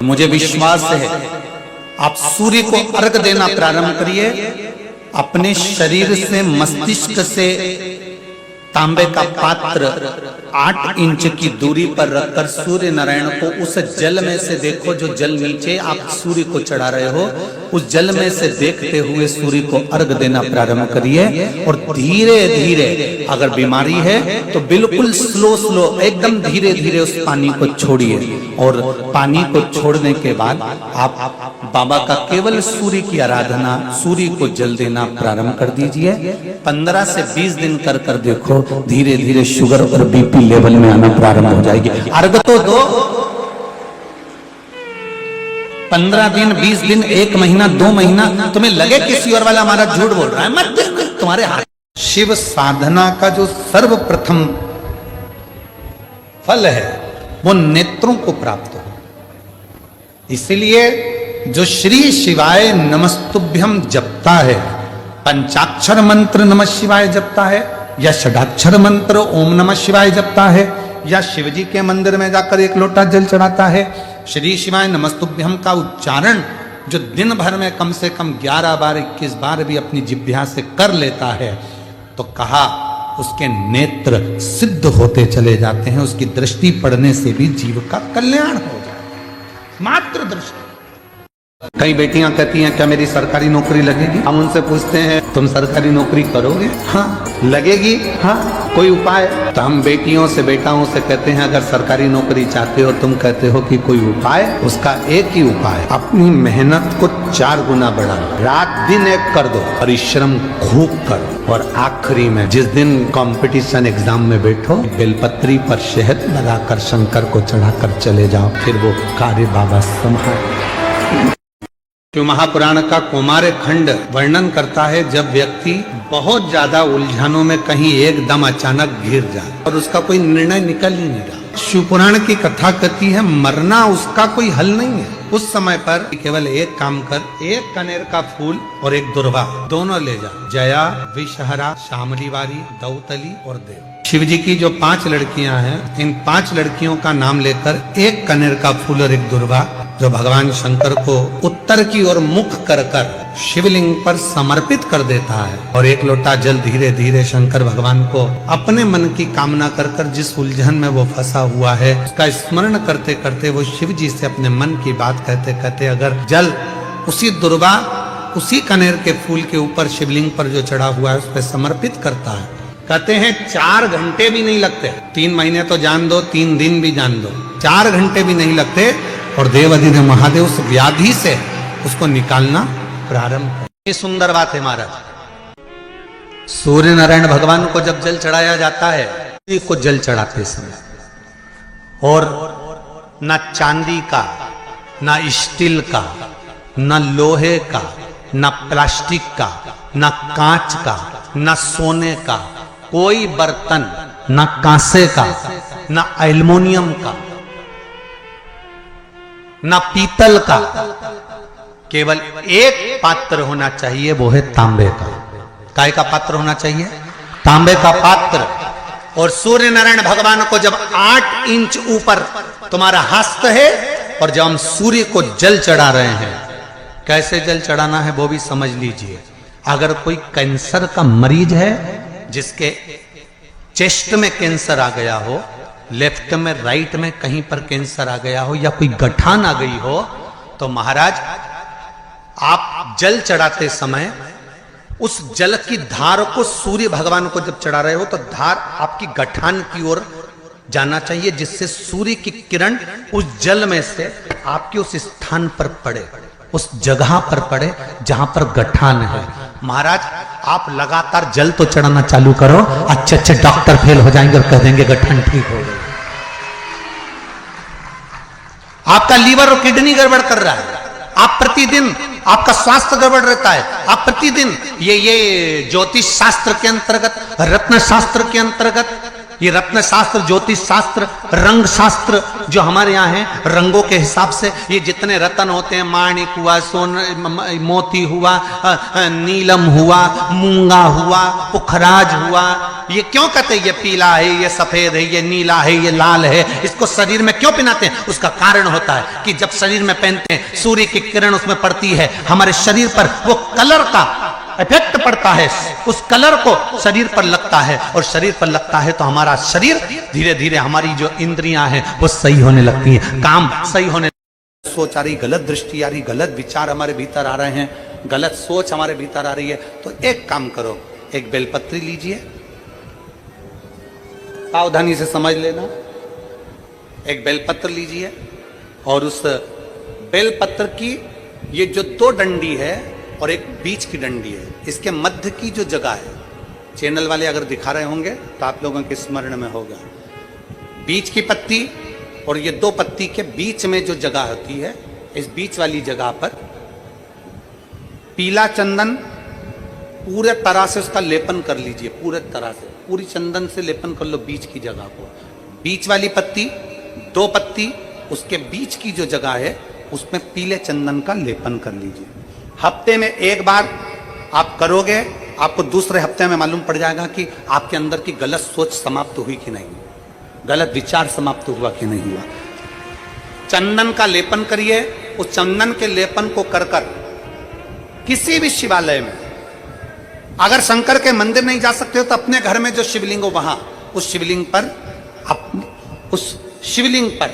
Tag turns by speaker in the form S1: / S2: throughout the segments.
S1: मुझे विश्वास है आप सूर्य को अर्घ देना प्रारंभ करिए। अपने शरीर से मस्तिष्क से तांबे का पात्र 8 इंच की दूरी पर रखकर सूर्य नारायण को उस जल में से देखो, जो जल नीचे आप सूर्य को चढ़ा रहे हो, उस जल में से देखते हुए सूर्य को अर्घ देना प्रारंभ करिए। और धीरे धीरे, अगर बीमारी है तो बिल्कुल स्लो एकदम धीरे धीरे उस पानी को छोड़िए। और पानी को छोड़ने के बाद आप बाबा का केवल सूर्य की आराधना, सूर्य को जल देना प्रारंभ कर दीजिए। 15 से 20 दिन कर कर देखो, धीरे धीरे शुगर और बीपी लेवल में आना प्रारंभ हो जाएगी। अर्घ तो दो, 15 दिन, 20 दिन, 1 महीना, 2 महीना, तुम्हें लगे किसी और वाला हमारा झूठ बोल रहा है, मत, तुम्हारे हाथ। शिव साधना का जो सर्वप्रथम फल है वो नेत्रों को प्राप्त हो। इसलिए जो श्री शिवाय नमस्तुभ्यम जपता है, पंचाक्षर मंत्र नमः शिवाय जपता है, या षडाक्षर मंत्र ओम नमः शिवाय जपता है, या शिवजी के मंदिर में जाकर 1 लोटा जल चढ़ाता है, श्री शिवाय नमस्तुभ्यम का उच्चारण जो दिन भर में कम से कम 11 बार 21 बार भी अपनी जिह्वा से कर लेता है, तो कहा उसके नेत्र सिद्ध होते चले जाते हैं। उसकी दृष्टि पड़ने से भी जीव का कल्याण हो जाता है, मात्र दृष्टि। कई बेटियां कहती हैं क्या मेरी सरकारी नौकरी लगेगी? हम उनसे पूछते हैं तुम सरकारी नौकरी करोगे? हाँ। लगेगी? हाँ। कोई उपाय? तो हम बेटियों से, बेटाओं से कहते हैं अगर सरकारी नौकरी चाहते हो, तुम कहते हो कि कोई उपाय, उसका एक ही उपाय, अपनी मेहनत को 4 गुना बढ़ाओ, रात दिन एक कर दो, परिश्रम खूब करो, और आखिरी में जिस दिन कंपटीशन एग्जाम में बैठो, बेलपत्री पर शहद लगाकर शंकर को चढ़ाकर चले जाओ, फिर वो कार्य बाबा संभाल। क्यों महापुराण का कौमार खंड वर्णन करता है जब व्यक्ति बहुत ज्यादा उलझनों में कहीं एकदम अचानक घिर जाए और उसका कोई निर्णय निकल ही नहीं रहा। शिवपुराण की कथा कहती है मरना उसका कोई हल नहीं है। उस समय पर केवल एक काम कर, 1 कनेर का फूल और 1 दुर्वा दोनों ले जा। जया, विषहरा, शामलीवारी, दौतली और देव। शिव जी की जो 5 लड़कियां हैं, इन 5 लड़कियों का नाम लेकर 1 कनेर का फूल और 1 दुर्वा जो भगवान शंकर को उत्तर की ओर मुख कर कर शिवलिंग पर समर्पित कर देता है, और 1 लोटा जल धीरे धीरे शंकर भगवान को अपने मन की कामना कर कर जिस उलझन में वो फंसा हुआ है उसका स्मरण करते करते वो शिव जी से अपने मन की बात कहते कहते अगर जल उसी दुर्वा, उसी कनेर के फूल के ऊपर शिवलिंग पर जो चढ़ा हुआ है उस पर समर्पित करता है, कहते हैं 4 घंटे भी नहीं लगते। 3 महीने तो जान दो, 3 दिन भी जान दो, 4 घंटे भी नहीं लगते, और देवाधिदेव महादेव उस व्याधि से उसको निकालना प्रारंभ कर। ये सुंदर बात है महाराज। सूर्य नारायण भगवान को जब जल चढ़ाया जाता है, सूर्य को जल चढ़ाते समय, और न चांदी का, न स्टील का, न लोहे का, न प्लास्टिक का, न कांच का, न सोने का कोई बर्तन, न कांसे का, न एल्युमिनियम का, न पीतल का, केवल एक पात्र होना चाहिए, वो है तांबे का। काय का पात्र होना चाहिए? तांबे का पात्र। और सूर्य नारायण भगवान को जब 8 इंच ऊपर तुम्हारा हस्त है, और जब हम सूर्य को जल चढ़ा रहे हैं, कैसे जल चढ़ाना है वो भी समझ लीजिए। अगर कोई कैंसर का मरीज है, जिसके चेस्ट में कैंसर आ गया हो, लेफ्ट में, राइट में कहीं पर कैंसर आ गया हो, या कोई गठान आ गई हो, तो महाराज आप जल चढ़ाते समय उस जल की धार को सूर्य भगवान को जब चढ़ा रहे हो तो धार आपकी गठान की ओर जाना चाहिए, जिससे सूर्य की किरण उस जल में से आपके उस स्थान पर पड़े, उस जगह पर पड़े जहां पर गठान है। महाराज आप लगातार जल तो चढ़ाना चालू करो, अच्छे अच्छे डॉक्टर फेल हो जाएंगे और कह देंगे गठान ठीक हो गई। आपका लीवर और किडनी गड़बड़ कर रहा है, आप प्रतिदिन, आपका स्वास्थ्य गड़बड़ रहता है, आप प्रतिदिन ये ज्योतिष शास्त्र के अंतर्गत, रत्न शास्त्र के अंतर्गत ये रत्न शास्त्र, ज्योतिष शास्त्र, रंग शास्त्र जो हमारे यहाँ है, रंगों के हिसाब से ये जितने रत्न होते हैं, माणिक हुआ, मोती हुआ, नीलम हुआ, मूंगा हुआ, पुखराज हुआ, ये क्यों कहते हैं ये पीला है, ये सफेद है, ये नीला है, ये लाल है, इसको शरीर में क्यों पहनाते हैं? उसका कारण होता है कि जब शरीर में पहनते हैं, सूर्य की किरण उसमें पड़ती है, हमारे शरीर पर वो कलर का इफेक्ट पड़ता है, उस कलर को शरीर पर लगता है, और शरीर पर लगता है तो हमारा शरीर धीरे धीरे, हमारी जो इंद्रियां हैं वो सही होने लगती हैं, काम सही होने, सोच आ रही, गलत दृष्टि आ रही, गलत विचार हमारे भीतर आ रहे हैं, गलत सोच हमारे भीतर आ रही है, तो एक काम करो, एक बेलपत्री लीजिए, सावधानी से समझ लेना, एक बेलपत्र लीजिए, और उस बेलपत्र की ये जो दो डंडी है और एक बीच की डंडी है, इसके मध्य की जो जगह है, चैनल वाले अगर दिखा रहे होंगे तो आप लोगों के स्मरण में होगा, बीच की पत्ती और ये दो पत्ती के बीच में जो जगह होती है, इस बीच वाली जगह पर पीला चंदन पूरे तरह से उसका लेपन कर लीजिए, पूरे तरह से पूरी चंदन से लेपन कर लो बीच की जगह को, बीच वाली पत्ती, दो पत्ती, उसके बीच की जो जगह है उसमें पीले चंदन का लेपन कर लीजिए। हफ्ते में एक बार आप करोगे, आपको दूसरे हफ्ते में मालूम पड़ जाएगा कि आपके अंदर की गलत सोच समाप्त हुई कि नहीं, गलत विचार समाप्त हुआ कि नहीं हुआ। चंदन का लेपन करिए, उस चंदन के लेपन को कर कर किसी भी शिवालय में, अगर शंकर के मंदिर नहीं जा सकते हो तो अपने घर में जो शिवलिंग हो वहां, उस शिवलिंग पर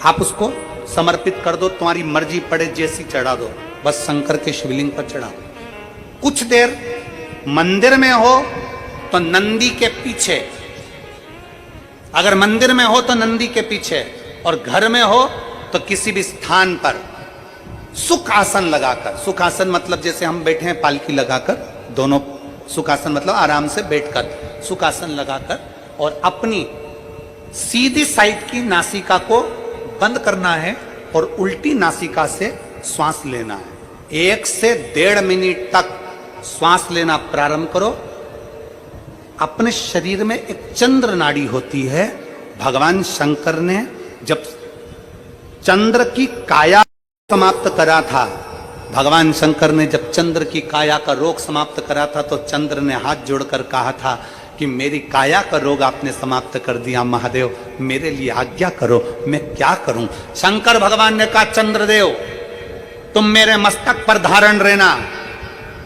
S1: आप उसको समर्पित कर दो, तुम्हारी मर्जी पड़े जैसी चढ़ा दो, बस शंकर के शिवलिंग पर चढ़ा दो। कुछ देर मंदिर में हो तो नंदी के पीछे, अगर मंदिर में हो तो नंदी के पीछे, और घर में हो तो किसी भी स्थान पर सुख आसन लगाकर, सुख आसन मतलब जैसे हम बैठे हैं पालकी लगाकर, दोनों सुख आसन मतलब आराम से बैठकर, सुख आसन लगाकर, और अपनी सीधी साइड की नासिका को बंद करना है और उल्टी नासिका से श्वास लेना है। 1 से 1.5 मिनट तक श्वास लेना प्रारंभ करो। अपने शरीर में एक चंद्र नाड़ी होती है, भगवान शंकर ने जब चंद्र की काया समाप्त करा था, भगवान शंकर ने जब चंद्र की काया का रोग समाप्त करा था, तो चंद्र ने हाथ जोड़कर कहा था कि मेरी काया का रोग आपने समाप्त कर दिया महादेव, मेरे लिए आज्ञा करो, मैं क्या करूं। शंकर भगवान ने कहा, चंद्रदेव तुम मेरे मस्तक पर धारण रहना,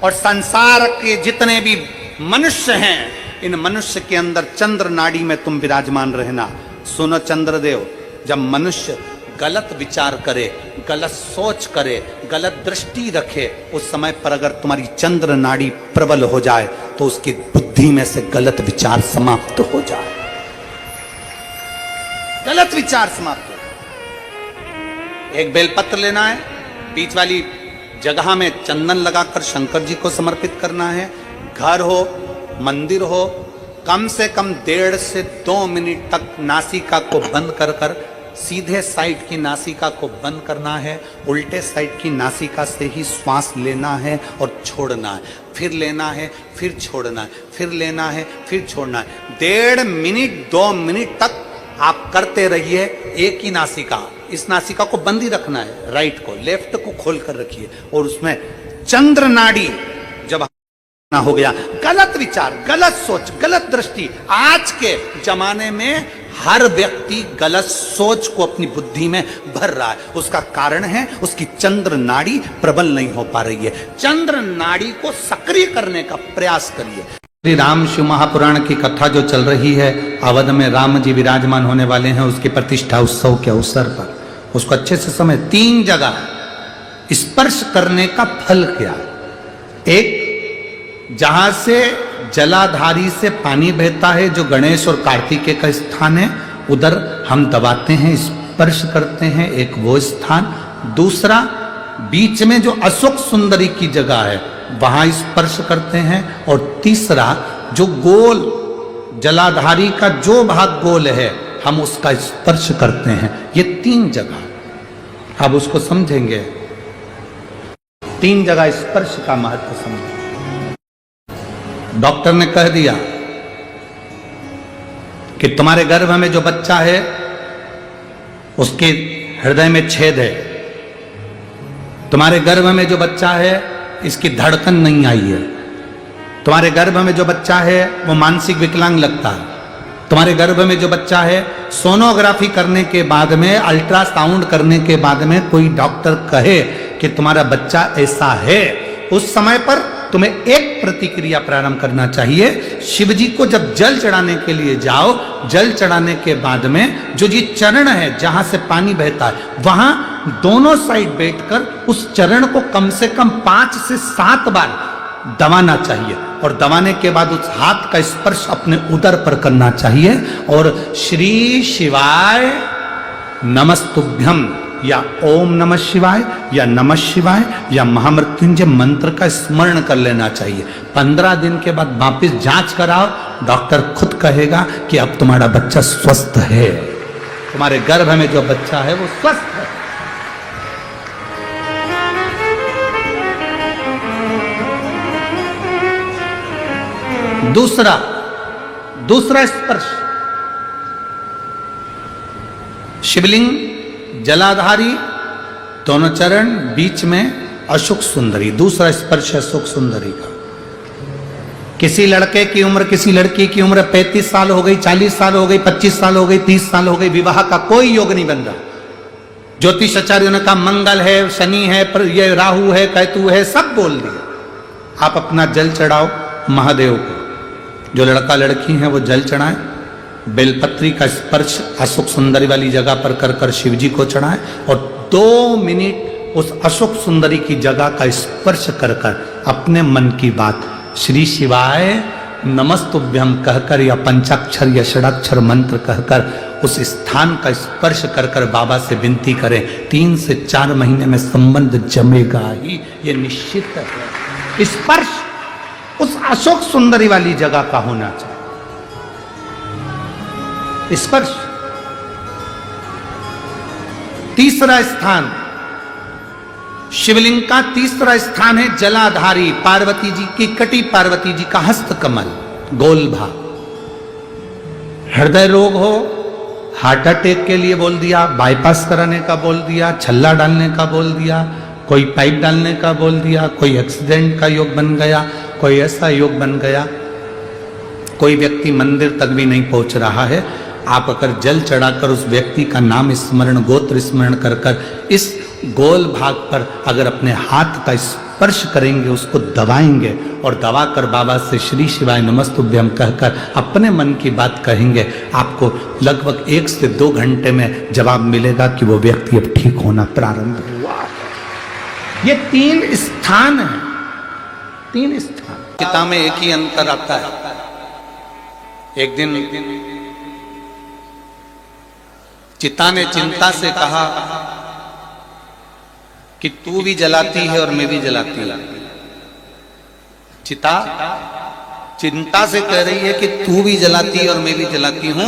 S1: और संसार के जितने भी मनुष्य हैं, इन मनुष्य के अंदर चंद्र नाड़ी में तुम विराजमान रहना। सुनो चंद्रदेव, जब मनुष्य गलत विचार करे, गलत सोच करे, गलत दृष्टि रखे, उस समय पर अगर तुम्हारी चंद्र नाड़ी प्रबल हो जाए तो उसकी बुद्धि में से गलत विचार समाप्त हो जाए, गलत विचार समाप्त हो। एक बेलपत्र लेना है, बीच वाली जगह में चंदन लगाकर शंकर जी को समर्पित करना है। घर हो, मंदिर हो, कम से कम 1.5 से 2 मिनट तक नासिका को बंद कर कर सीधे साइड की नासिका को बंद करना है, उल्टे साइड की नासिका से ही श्वास लेना है और छोड़ना है, फिर लेना है, फिर छोड़ना है, फिर लेना है, फिर छोड़ना है। 1.5 मिनट 2 मिनट तक आप करते रहिए एक ही नासिका, इस नासिका को बंद ही रखना है, राइट को, लेफ्ट को खोल कर रखिए, और उसमें चंद्र नाड़ी जब हो गया, गलत विचार, गलत सोच, गलत दृष्टि, आज के जमाने में हर व्यक्ति गलत सोच को अपनी बुद्धि में भर रहा है, उसका कारण है उसकी चंद्र नाड़ी प्रबल नहीं हो पा रही है। चंद्र नाड़ी को सक्रिय करने का प्रयास करिए। श्री राम शिव महापुराण की कथा जो चल रही है, अवध में राम जी विराजमान होने वाले हैं, उसकी प्रतिष्ठा उत्सव के अवसर पर उसको अच्छे से समझ। 3 जगह स्पर्श करने का फल क्या? एक, जहां से जलाधारी से पानी बहता है, जो गणेश और कार्तिकेय का स्थान है, उधर हम दबाते हैं, स्पर्श करते हैं, एक वो स्थान। दूसरा, बीच में जो अशोक सुंदरी की जगह है, वहां स्पर्श करते हैं। और तीसरा, जो गोल जलाधारी का जो भाग गोल है, हम उसका स्पर्श करते हैं। ये 3 जगह अब उसको समझेंगे। 3 जगह स्पर्श का महत्व समझेंगे। डॉक्टर ने कह दिया कि तुम्हारे गर्भ में जो बच्चा है उसके हृदय में छेद है, तुम्हारे गर्भ में जो बच्चा है इसकी धड़कन नहीं आई है, तुम्हारे गर्भ में जो बच्चा है वो मानसिक विकलांग लगता है, तुम्हारे गर्भ में जो बच्चा है सोनोग्राफी करने के बाद में, अल्ट्रासाउंड करने के बाद में कोई डॉक्टर कहे कि तुम्हारा बच्चा ऐसा है, उस समय पर तुम्हें एक प्रतिक्रिया प्रारंभ करना चाहिए। शिव जी को जब जल चढ़ाने के लिए जाओ, जल चढ़ाने के बाद में जो जी चरण है जहां से पानी बहता है, वहां दोनों साइड बैठकर उस चरण को कम से कम 5 से 7 बार दबाना चाहिए और दबाने के बाद उस हाथ का स्पर्श अपने उदर पर करना चाहिए और श्री शिवाय नमस्तुभ्यम या ओम नमः शिवाय या नमः शिवाय या महामृत्युंजय मंत्र का स्मरण कर लेना चाहिए। 15 दिन के बाद वापिस जांच कराओ, डॉक्टर खुद कहेगा कि अब तुम्हारा बच्चा स्वस्थ है, तुम्हारे गर्भ में जो बच्चा है वो स्वस्थ है। दूसरा स्पर्श, शिवलिंग जलाधारी, दोनों चरण, बीच में अशोक सुंदरी, दूसरा स्पर्श अशोक सुंदरी का। किसी लड़के की उम्र, किसी लड़की की उम्र 35 साल हो गई, 40 साल हो गई, 25 साल हो गई, 30 साल हो गई, विवाह का कोई योग नहीं बन रहा। ज्योतिषाचार्यों ने कहा मंगल है, शनि है, पर ये राहु है, केतु है, सब बोल दिया। आप अपना जल चढ़ाओ महादेव को, जो लड़का लड़की है वो जल चढ़ाए, बेलपत्री का स्पर्श अशोक सुंदरी वाली जगह पर कर कर शिव जी को चढ़ाए और 2 मिनट उस अशोक सुंदरी की जगह का स्पर्श कर कर अपने मन की बात श्री शिवाय नमस्तुभ्यम कहकर या पंचाक्षर या षडाक्षर मंत्र कहकर उस स्थान का स्पर्श कर कर बाबा से विनती करें। 3 से 4 महीने में संबंध जमेगा ही, ये निश्चित है। स्पर्श उस अशोक सुंदरी वाली जगह का होना चाहिए। स्पर्श। तीसरा स्थान, शिवलिंग का तीसरा स्थान है जलाधारी, पार्वती जी की कटी, पार्वती जी का हस्त कमल, गोल भाग। हृदय रोग हो, हार्ट अटैक के लिए बोल दिया, बाईपास कराने का बोल दिया, छल्ला डालने का बोल दिया, कोई पाइप डालने का बोल दिया, कोई एक्सीडेंट का योग बन गया, कोई ऐसा योग बन गया, कोई व्यक्ति मंदिर तक भी नहीं पहुंच रहा है, आप अगर जल चढ़ाकर उस व्यक्ति का नाम स्मरण, गोत्र स्मरण कर कर इस गोल भाग पर अगर अपने हाथ का स्पर्श करेंगे, उसको दबाएंगे और दबाकर बाबा से श्री शिवाय नमस्तुभ्यम कहकर अपने मन की बात कहेंगे, आपको लगभग 1 से 2 घंटे में जवाब मिलेगा कि वो व्यक्ति अब ठीक होना प्रारंभ हुआ। ये 3 स्थान है, 3 स्थान। पिता में एक ही अंतर आता है। एक दिन चिता ने चिंता से कहा कि तू भी जलाती है और मैं भी जलाती हूं। चिता चिंता से कह रही है कि तू भी जलाती है और मैं भी जलाती हूं,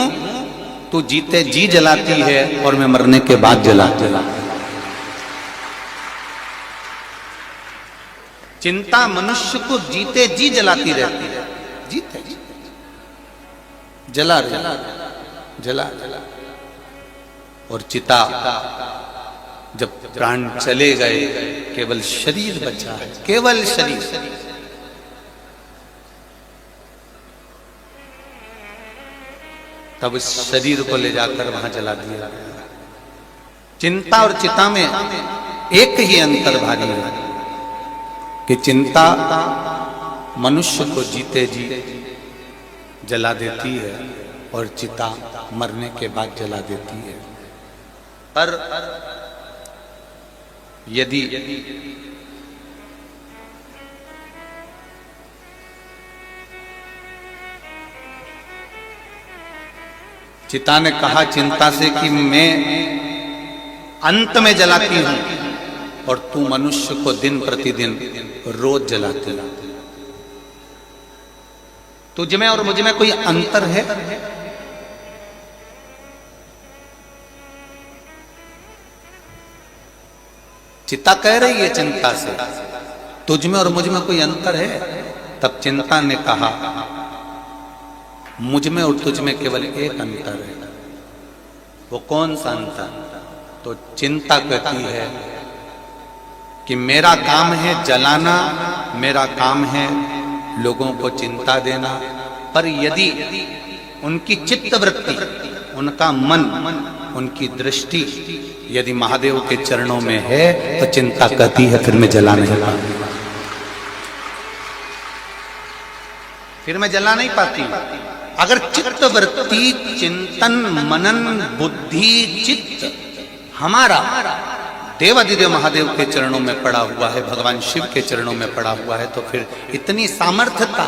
S1: तू जीते जी जलाती है और मैं मरने के बाद जलाती हूं। चिंता मनुष्य को जीते जी जलाती रहती है, जीते जी जला जला जला जला। और चिता जब प्राण चले गए, केवल शरीर बचा है, केवल शरीर। तब इस शरीर को ले जाकर वहां जला दिया गया। चिंता और चिता में एक ही अंतर भारी है कि चिंता मनुष्य को जीते जी जला देती है और चिता मरने के बाद जला देती है। पर यदि चिता ने कहा चिंता से कि मैं अंत में जलाती हूं और तू मनुष्य को दिन प्रतिदिन रोज जलाती है, तुझ में और मुझ में कोई अंतर है? चिता कह रही है चिंता से, तुझ में और मुझ में कोई अंतर है? तब चिंता ने कहा मुझ में और तुझ में केवल एक अंतर है। वो कौन सा अंतर? तो चिंता कहती है कि मेरा काम है जलाना, मेरा काम है लोगों को चिंता देना, पर यदि उनकी चित्तवृत्ति, उनका मन, उनकी दृष्टि यदि महादेव के चरणों में है तो चिंता कहती है फिर मैं जला नहीं पाती, फिर मैं जला नहीं पाती। अगर चित्तवृत्ति, चिंतन, मनन, बुद्धि, चित्त हमारा देवादिदेव महादेव के चरणों में पड़ा हुआ है, भगवान शिव के चरणों में पड़ा हुआ है, तो फिर इतनी सामर्थ्यता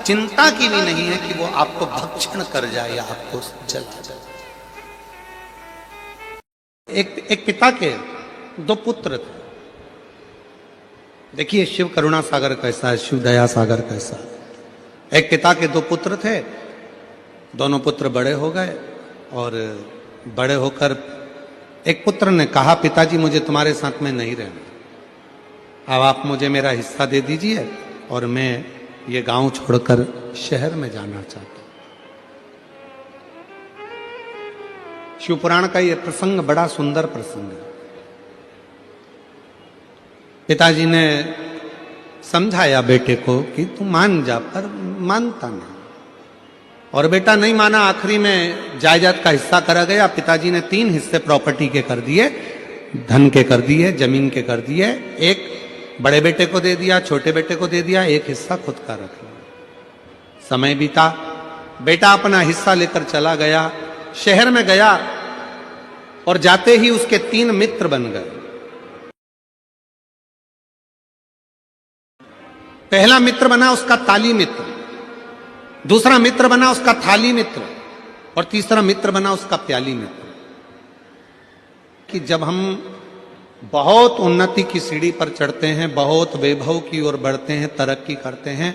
S1: चिंता की भी नहीं है कि वो आपको भक्षण कर जाए या आपको जला जाए। एक पिता के दो पुत्र थे। देखिए शिव करुणा सागर कैसा है, शिव दया सागर कैसा है। एक पिता के दो पुत्र थे, दोनों पुत्र बड़े हो गए और बड़े होकर एक पुत्र ने कहा, पिताजी मुझे तुम्हारे साथ में नहीं रहना, अब आप मुझे मेरा हिस्सा दे दीजिए और मैं ये गांव छोड़कर शहर में जाना चाहता हूं। शिव पुराण का ये प्रसंग बड़ा सुंदर प्रसंग है। पिताजी ने समझाया बेटे को कि तू मान जा, पर मानता नहीं और बेटा नहीं माना। आखिरी में जायदाद का हिस्सा करा गया। पिताजी ने 3 हिस्से प्रॉपर्टी के कर दिए, धन के कर दिए, जमीन के कर दिए। एक बड़े बेटे को दे दिया, छोटे बेटे को दे दिया, एक हिस्सा खुद का रख लिया। समय बीता, बेटा अपना हिस्सा लेकर चला गया, शहर में गया और जाते ही उसके 3 मित्र बन गए। पहला मित्र बना उसका ताली मित्र, दूसरा मित्र बना उसका थाली मित्र और तीसरा मित्र बना उसका प्याली मित्र। कि जब हम बहुत उन्नति की सीढ़ी पर चढ़ते हैं, बहुत वैभव की ओर बढ़ते हैं, तरक्की करते हैं,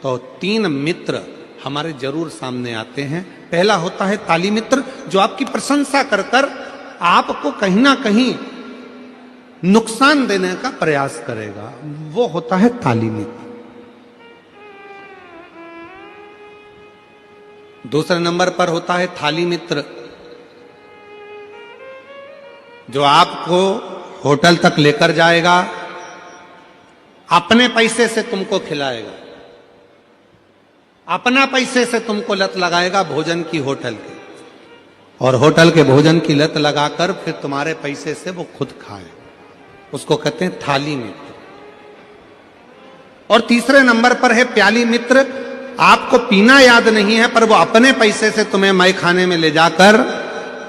S1: तो 3 मित्र हमारे जरूर सामने आते हैं। पहला होता है ताली मित्र, जो आपकी प्रशंसा कर कर आपको कहीं ना कहीं नुकसान देने का प्रयास करेगा, वो होता है ताली मित्र। दूसरे नंबर पर होता है थाली मित्र, जो आपको होटल तक लेकर जाएगा, अपने पैसे से तुमको खिलाएगा, अपना पैसे से तुमको लत लगाएगा भोजन की होटल की, और होटल के भोजन की लत लगाकर फिर तुम्हारे पैसे से वो खुद खाए, उसको कहते हैं थाली मित्र। और तीसरे नंबर पर है प्याली मित्र, आपको पीना याद नहीं है पर वो अपने पैसे से तुम्हें मय खाने में ले जाकर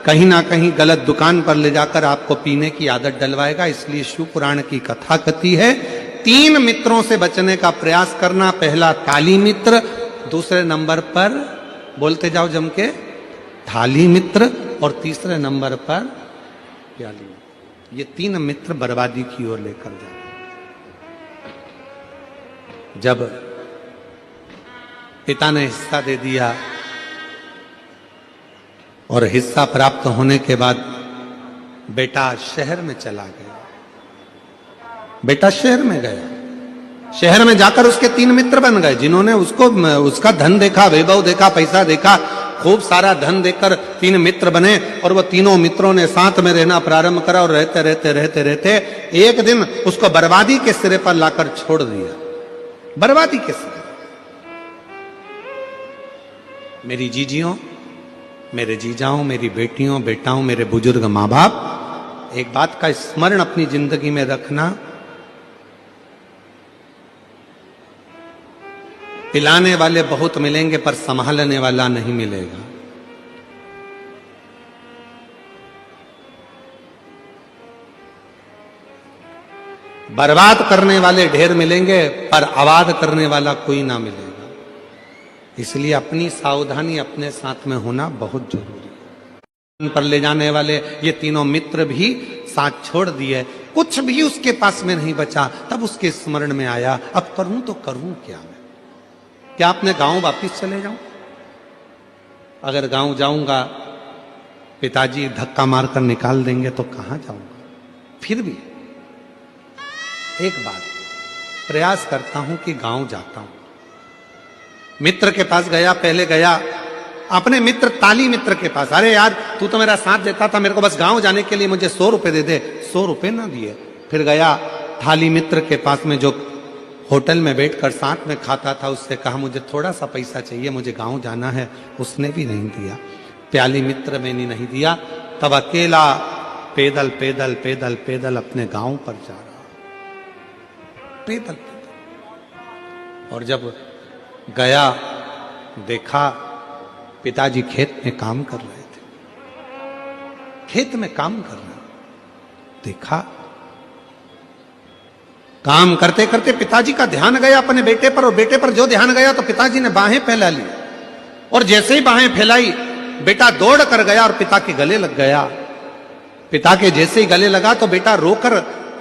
S1: कहीं ना कहीं गलत दुकान पर ले जाकर आपको पीने की आदत डलवाएगा। इसलिए शिव पुराण की कथा कहती है 3 मित्रों से बचने का प्रयास करना। पहला ताली मित्र, दूसरे नंबर पर बोलते जाओ जम के थाली मित्र, और तीसरे नंबर पर प्याली मित्र। ये 3 मित्र बर्बादी की ओर लेकर जाते। जब पिता ने हिस्सा दे दिया और हिस्सा प्राप्त होने के बाद बेटा शहर में चला गया। बेटा शहर में गया, शहर में जाकर उसके 3 मित्र बन गए, जिन्होंने उसका धन देखा, वैभव देखा, पैसा देखा, खूब सारा धन देखकर 3 मित्र बने और वो तीनों मित्रों ने साथ में रहना प्रारंभ करा और रहते रहते रहते रहते एक दिन उसको बर्बादी के सिरे पर लाकर छोड़ दिया। बर्बादी के सिरे। मेरी जीजियों, मेरे जीजाओं, मेरी बेटियों, बेटाओं, मेरे बुजुर्ग माँ बाप, एक बात का स्मरण अपनी जिंदगी में रखना, पिलाने वाले बहुत मिलेंगे पर संभालने वाला नहीं मिलेगा। बर्बाद करने वाले ढेर मिलेंगे पर आबाद करने वाला कोई ना मिलेगा। इसलिए अपनी सावधानी अपने साथ में होना बहुत जरूरी है। पर ले जाने वाले ये तीनों मित्र भी साथ छोड़ दिए, कुछ भी उसके पास में नहीं बचा। तब उसके स्मरण में आया, अब करूं तो करूं क्या मैं? क्या अपने गांव वापिस चले जाऊं? अगर गांव जाऊंगा पिताजी धक्का मारकर निकाल देंगे तो कहां जाऊंगा? फिर भी एक बात प्रयास करता हूं कि गांव जाता हूं। मित्र के पास गया, पहले गया अपने मित्र ताली मित्र के पास, अरे यार तू तो मेरा साथ देता था, मेरे को बस गांव जाने के लिए मुझे 100 रुपए दे दे। 100 रुपए ना दिए। फिर गया थाली मित्र के पास में जो होटल में बैठकर साथ में खाता था, उससे कहा मुझे थोड़ा सा पैसा चाहिए, मुझे गांव जाना है। उसने भी नहीं दिया। प्याली मित्र में नहीं दिया। तब अकेला पैदल पैदल पैदल पैदल अपने गांव पर जा रहा, पैदल पैदल। और जब गया देखा पिताजी खेत में काम कर रहे थे, खेत में काम कर रहे। देखा काम करते करते पिताजी का ध्यान गया अपने बेटे पर, और बेटे पर जो ध्यान गया तो पिताजी ने बाहें फैला ली, और जैसे ही बाहें फैलाई बेटा दौड़ कर गया और पिता के गले लग गया। पिता के जैसे ही गले लगा तो बेटा रोकर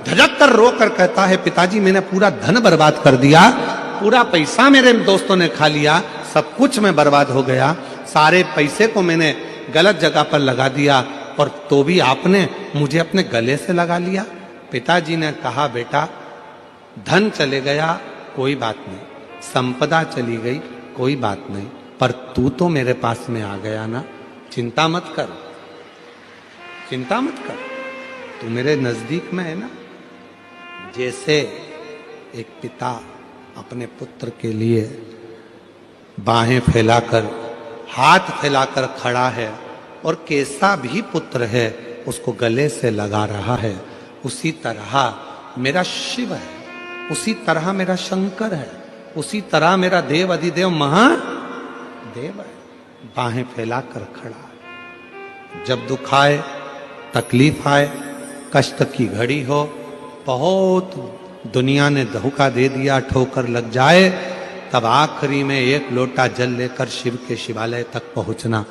S1: धड़क कर रोकर कहता है, पिताजी मैंने पूरा धन बर्बाद कर दिया, पूरा पैसा मेरे दोस्तों ने खा लिया, सब कुछ में बर्बाद हो गया, सारे पैसे को मैंने गलत जगह पर लगा दिया, और तो भी आपने मुझे अपने गले से लगा लिया। पिताजी ने कहा, बेटा धन चले गया कोई बात नहीं, संपदा चली गई कोई बात नहीं, पर तू तो मेरे पास में आ गया ना, चिंता मत कर, चिंता मत कर, तू मेरे नजदीक में है ना। जैसे एक पिता अपने पुत्र के लिए बाहें फैलाकर हाथ फैलाकर खड़ा है, और कैसा भी पुत्र है उसको गले से लगा रहा है, उसी तरह मेरा शिव है, उसी तरह मेरा शंकर है, उसी तरह मेरा देव अधिदेव महादेव है, बाहें फैलाकर खड़ा है। जब दुख आए, तकलीफ आए, कष्ट की घड़ी हो, बहुत दुनिया ने धोखा दे दिया, ठोकर लग जाए, तब आखिरी में एक लोटा जल लेकर शिव के शिवालय तक पहुंचना